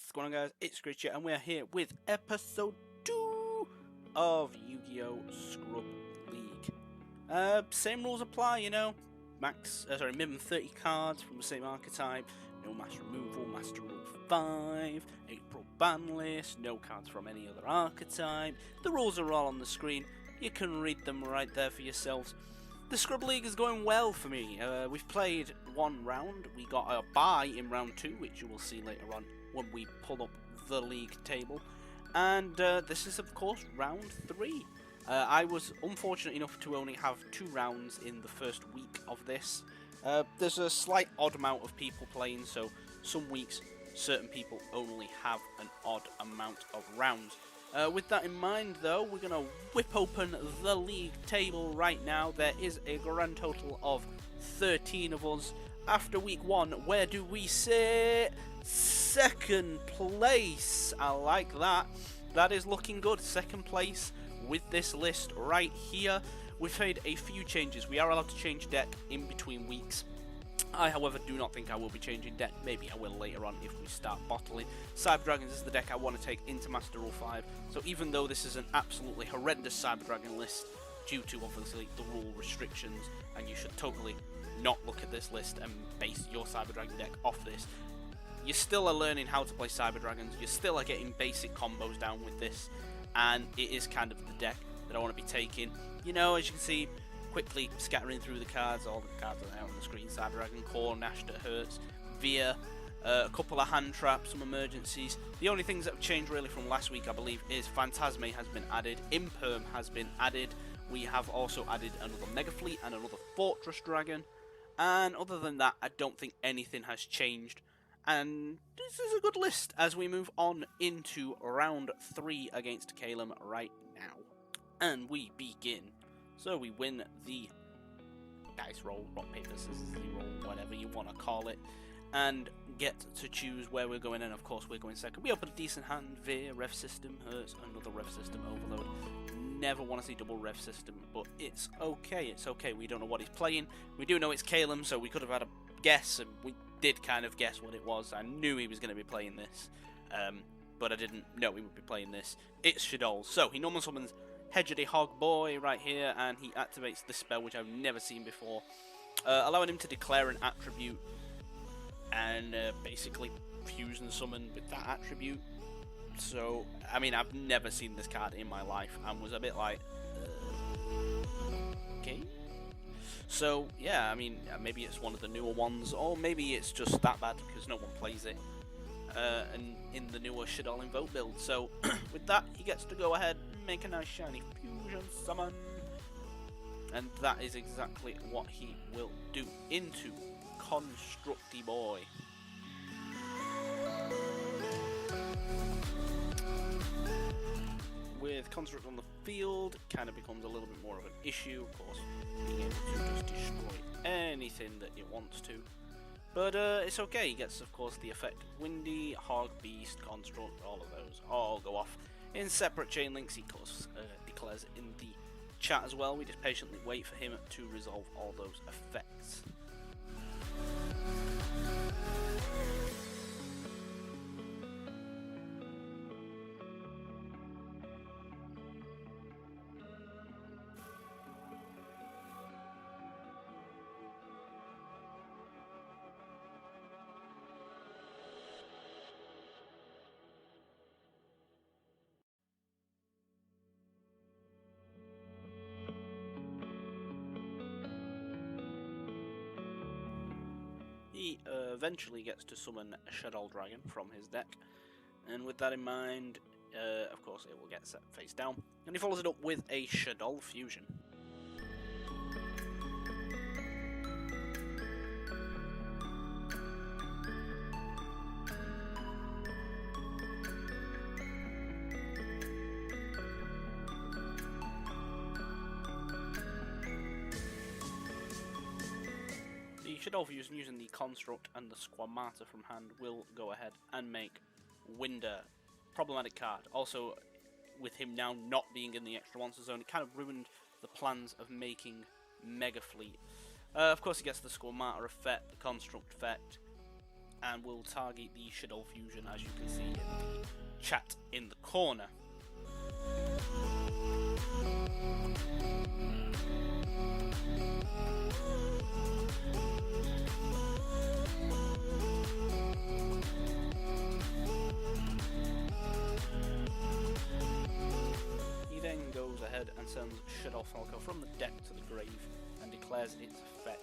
What's going on, guys? It's Creature, and we're here with episode 2 of Yu-Gi-Oh! Scrub League. Same rules apply, you know. Minimum 30 cards from the same archetype, no master removal, master rule 5, April ban list, no cards from any other archetype. The rules are all on the screen. You can read them right there for yourselves. The Scrub League is going well for me. We've played one round. We got a bye in round 2, which you will see later on when we pull up the league table. And this is, of course, round 3. I was unfortunate enough to only have 2 rounds in the first week of this. There's a slight odd amount of people playing, so some weeks certain people only have an odd amount of rounds. With that in mind, though, we're going to whip open the league table right now. There is a grand total of 13 of us. After week 1, where do we sit? Second place. I like that. That is looking good. Second place with this list right here. We've made a few changes. We are allowed to change deck in between weeks. I, however, do not think I will be changing deck. Maybe I will later on if we start bottling. Cyber Dragons is the deck I want to take into Master Rule 5. So even though this is an absolutely horrendous Cyber Dragon list, due to obviously the rule restrictions, and you should totally not look at this list and base your Cyber Dragon deck off this, you still are learning how to play Cyber Dragons. You still are getting basic combos down with this, and it is kind of the deck that I want to be taking. You know, as you can see, quickly scattering through the cards, all the cards are out on the screen. Cyber Dragon, Core, Nash that hurts, Via, a couple of hand traps, some emergencies. The only things that have changed really from last week, I believe, is Phantasme has been added, Imperm has been added. We have also added another Mega Fleet and another Fortress Dragon. And other than that, I don't think anything has changed. And this is a good list as we move on into round 3 against Calum right now. And we begin. So we win the dice roll, rock, paper, scissors, roll, whatever you want to call it, and get to choose where we're going. And of course, we're going second. We open a decent hand. Veer, Rev System hurts, another Rev System overload. Never want to see double Rev System, but it's okay. It's okay. We don't know what he's playing. We do know it's Calum, so we could have had a guess, and we did kind of guess what it was. I knew he was going to be playing this, but I didn't know he would be playing this. It's Shadol. So he normal summons Hedgedy Hog Boy right here, and he activates this spell, which I've never seen before, allowing him to declare an attribute and basically fusion summon with that attribute. So, I mean, I've never seen this card in my life, and was a bit like, okay. So, yeah, I mean, maybe it's one of the newer ones, or maybe it's just that bad because no one plays it. And in the newer Shadol Invoke build. So, with that, he gets to go ahead and make a nice shiny fusion summon. And that is exactly what he will do into Constructy Boy. With Construct on the field, kind of becomes a little bit more of an issue, of course, being able to just destroy anything that it wants to. But it's okay. He gets, of course, the effect Windy, Hog, Beast, Construct, all of those all go off in separate chain links. He, of course, declares it in the chat as well. We just patiently wait for him to resolve all those effects. He eventually gets to summon a Shadol Dragon from his deck, and with that in mind, of course, it will get set face down, and he follows it up with a Shadol Fusion. Shadol Fusion using the Construct and the Squamata from hand will go ahead and make Winder problematic card. Also, with him now not being in the extra monster zone, it kind of ruined the plans of making Mega Fleet. Of course, he gets the Squamata effect, the Construct effect, and will target the Shadow Fusion, as you can see in the chat in the corner. He then goes ahead and sends Shadow Falco from the deck to the grave and declares its effect,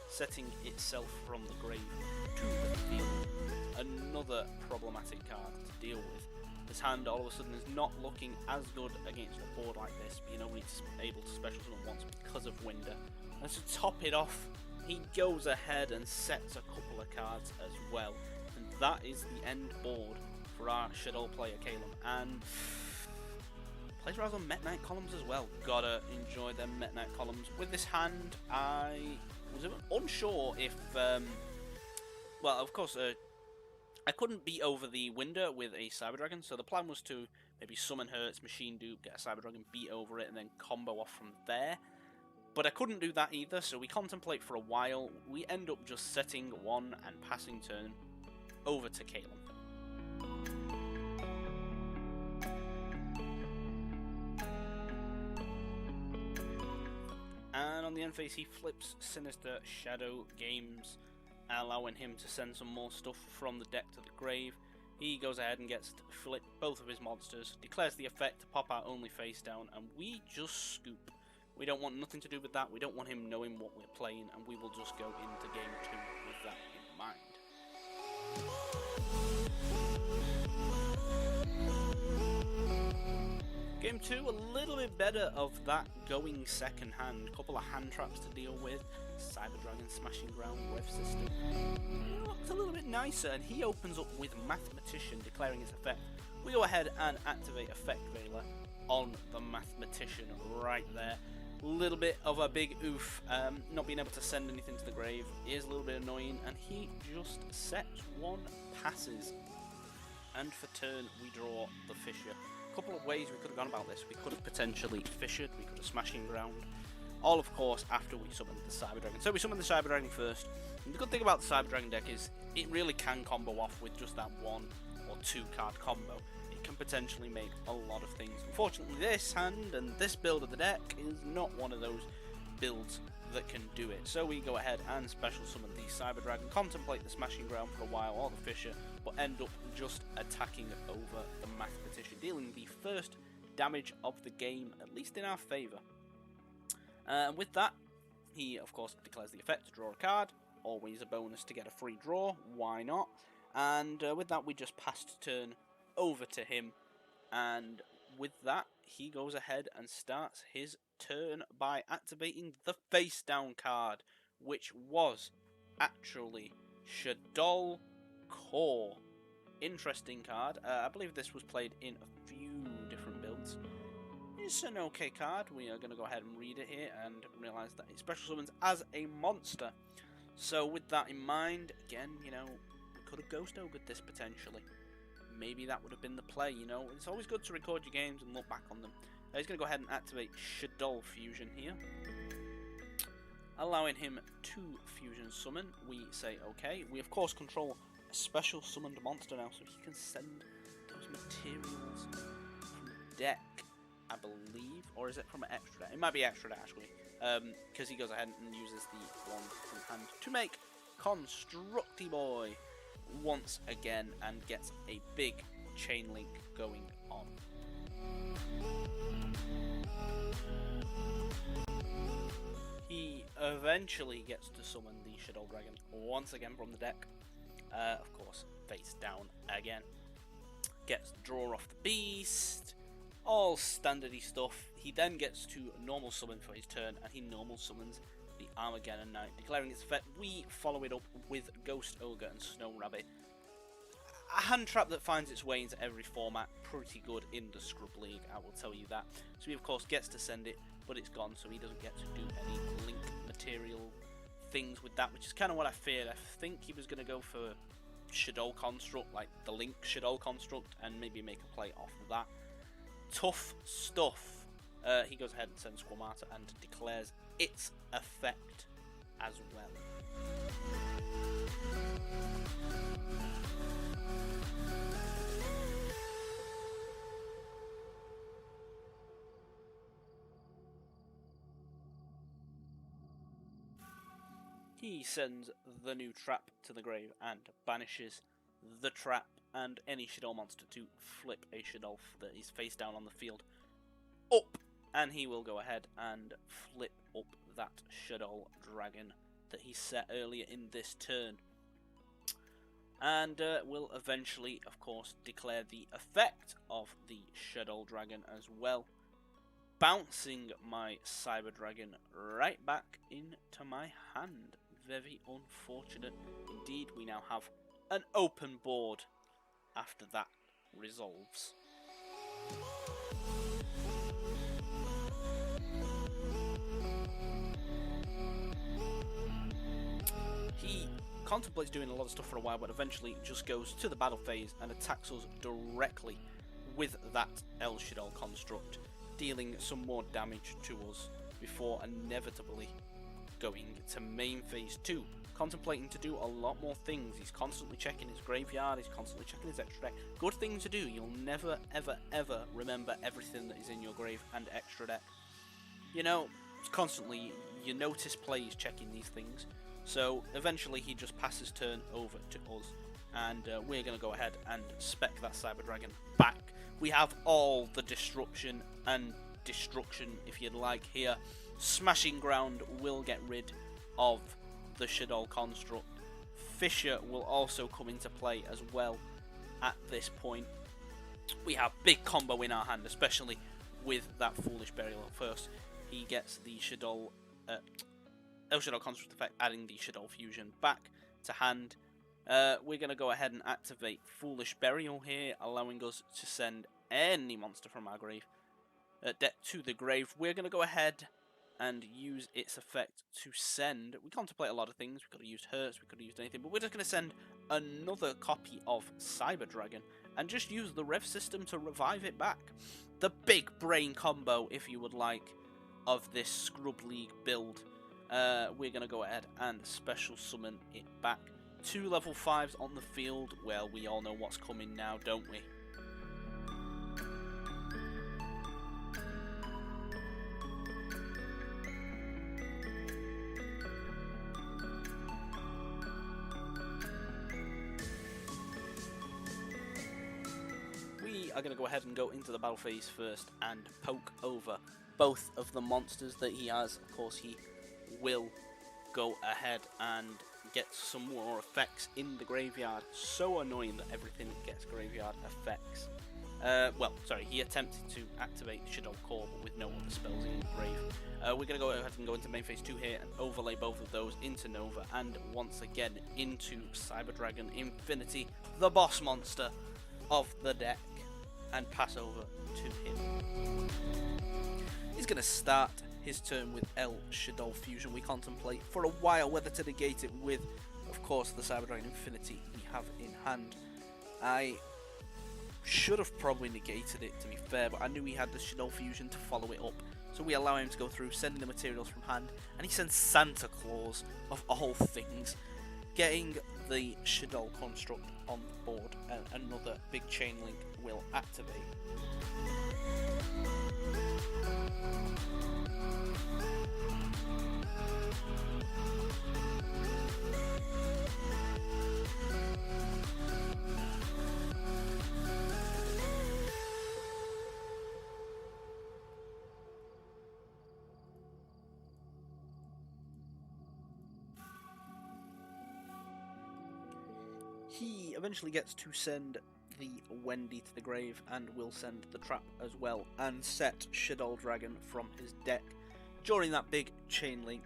setting itself from the grave to the field. Another problematic card to deal with. His hand all of a sudden is not looking as good against a board like this, being only able to special summon once because of Winder. And to top it off, he goes ahead and sets a couple of cards as well. And that is the end board for our Shadow player Calum. And plays around on Met Knight columns as well. Gotta enjoy them Met Knight columns. With this hand, I was unsure if, well, of course, I couldn't beat over the Winder with a Cyber Dragon, so the plan was to maybe summon her, its Machine Dupe, get a Cyber Dragon, beat over it, and then combo off from there. But I couldn't do that either, so we contemplate for a while. We end up just setting one and passing turn over to Calum. And on the end phase, he flips Sinister Shadow Games, allowing him to send some more stuff from the deck to the grave. He goes ahead and gets to flip both of his monsters, declares the effect to pop out only face down, and we just scoop. We don't want nothing to do with that, we don't want him knowing what we're playing, and we will just go into game 2 with that in mind. Game 2, a little bit better of that going second hand. Couple of hand traps to deal with. Cyber Dragon, Smashing Ground, Web System. Looks a little bit nicer, and he opens up with Mathematician, declaring its effect. We go ahead and activate Effect Veiler on the Mathematician right there. A little bit of a big oof. Not being able to send anything to the grave is a little bit annoying, and he just sets one, passes. And for turn, we draw the Fissure. Couple of ways we could have gone about this. We could have potentially fissured, we could have Smashing Ground, all of course after we summoned the Cyber Dragon. So we summoned the Cyber Dragon first, and the good thing about the Cyber Dragon deck is it really can combo off with just that 1 or 2 card combo. It can potentially make a lot of things. Unfortunately, this hand and this build of the deck is not one of those builds that can do it. So we go ahead and special summon the Cyber Dragon, contemplate the Smashing Ground for a while, or the Fissure, but end up just attacking over the Mathematician, dealing the first damage of the game, at least in our favour. And with that, he of course declares the effect to draw a card, always a bonus to get a free draw, why not? And with that, we just passed turn over to him, and with that, he goes ahead and starts his turn by activating the face down card, which was actually Shadow Core. Interesting card. I believe this was played in a few different builds. It's an okay card. We are going to go ahead and read it here and realise that it special summons as a monster. So with that in mind, again, you know, we could have Ghost Ogre'd this potentially. Maybe that would have been the play, you know. It's always good to record your games and look back on them. He's going to go ahead and activate Shadow Fusion here, allowing him to fusion summon. We say okay. We of course control a special summoned monster now, so he can send those materials from the deck, I believe, or is it from an extra deck? It might be extra deck actually, because he goes ahead and uses the one from hand to make Constructiboy once again and gets a big chain link going on. He eventually gets to summon the Shadow Dragon once again from the deck. Of course, face down again. Gets draw off the beast. All standardy stuff. He then gets to normal summon for his turn, and he normal summons the Armageddon Knight, declaring its effect. We follow it up with Ghost Ogre and Snow Rabbit. A hand trap that finds its way into every format, pretty good in the Scrub League, I will tell you that. So he of course gets to send it, but it's gone, so he doesn't get to do any link material things with that, which is kind of what I feared. I think he was going to go for Shadow Construct, like the Link Shadow Construct, and maybe make a play off of that. Tough stuff. He goes ahead and sends Squamata and declares its effect as well. He sends the new trap to the grave and banishes the trap and any Shadow monster to flip a Shadow that is face down on the field up, and he will go ahead and flip up that Shadow Dragon that he set earlier in this turn, and will eventually, of course, declare the effect of the Shadow Dragon as well, bouncing my Cyber Dragon right back into my hand. Very unfortunate indeed. We now have an open board after that resolves. He contemplates doing a lot of stuff for a while, but eventually just goes to the battle phase and attacks us directly with that El Shaddai construct, dealing some more damage to us before inevitably going to main phase 2, contemplating to do a lot more things. He's constantly checking his graveyard, he's constantly checking his extra deck. Good thing to do. You'll never ever ever remember everything that is in your grave and extra deck. You know, constantly you notice plays checking these things. So eventually he just passes turn over to us, and we're going to go ahead and spec that Cyber Dragon back. We have all the disruption and destruction, if you'd like, here. Smashing Ground will get rid of the Shadow construct. Fissure will also come into play as well at this point. We have big combo in our hand, especially with that Foolish Burial. First, he gets the Shadow El Shadow construct effect, adding the Shadow Fusion back to hand. We're going to go ahead and activate Foolish Burial here, allowing us to send any monster from our grave deck to the grave. We're going to go ahead and use its effect to send. We contemplate a lot of things. We could have used Hurts, we could have used anything, but we're just going to send another copy of Cyber Dragon and just use the rev system to revive it back. The big brain combo, if you would like, of this Scrub League build. We're going to go ahead and special summon it back. 2 level 5s on the field. Well, we all know what's coming now, don't we? We are going to go ahead and go into the battle phase first and poke over both of the monsters that he has. Of course, he will go ahead and get some more effects in the graveyard. So annoying that everything gets graveyard effects. He attempted to activate the Shadow Core, but with no other spells in the grave. We're going to go ahead and go into main phase 2 here and overlay both of those into Nova and once again into Cyber Dragon Infinity, the boss monster of the deck, and pass over to him. He's going to start his turn with El Shaddai Fusion. We contemplate for a while whether to negate it with, of course, the Cyber Dragon Infinity we have in hand. I should have probably negated it, to be fair, but I knew he had the Shadow Fusion to follow it up. So we allow him to go through, sending the materials from hand, and he sends Santa Claus, of all things, getting the Shadow construct on the board, and another big chain link will activate. He eventually gets to send the Wendy to the grave and will send the trap as well and set Shadow Dragon from his deck during that big chain link.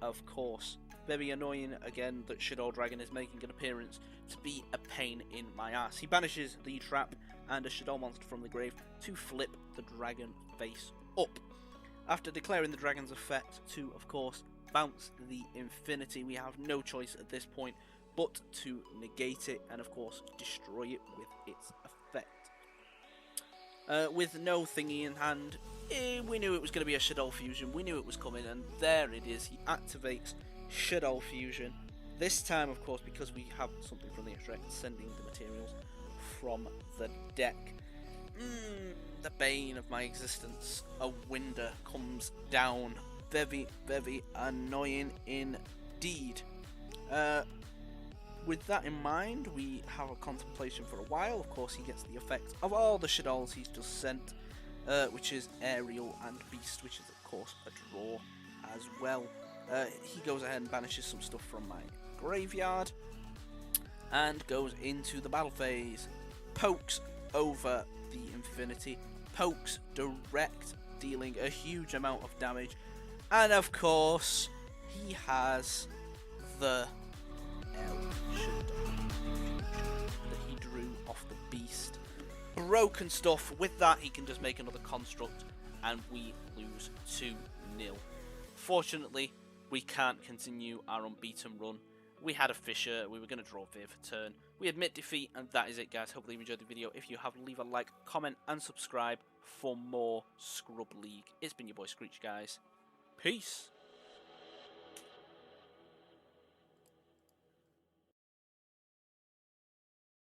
Of course, very annoying again that Shadow Dragon is making an appearance to be a pain in my ass. He banishes the trap and a Shadow monster from the grave to flip the dragon face up. After declaring the dragon's effect to, of course, bounce the Infinity, we have no choice at this point but to negate it and, of course, destroy it with its effect. With no thingy in hand, we knew it was going to be a Shadow Fusion. We knew it was coming, and there it is. He activates Shadow Fusion This time, of course, because we have something from the extract, sending the materials from the deck. The bane of my existence. A winder comes down. Very, very annoying indeed. With that in mind, we have a contemplation for a while. Of course, he gets the effect of all the shadows he's just sent, which is Aerial and Beast, which is, of course, a draw as well. He goes ahead and banishes some stuff from my graveyard and goes into the battle phase. Pokes over the Infinity, pokes direct, dealing a huge amount of damage, and of course he has the L that he drew off the Beast. Broken stuff. With that, he can just make another construct and we lose 2-0. Fortunately, we can't continue our unbeaten run. We had a Fisher, we were going to draw Veer for turn. We admit defeat, and that is it, guys. Hopefully you enjoyed the video. If you have, leave a like, comment, and subscribe for more Scrub League. It's been your boy Screech, guys. Peace.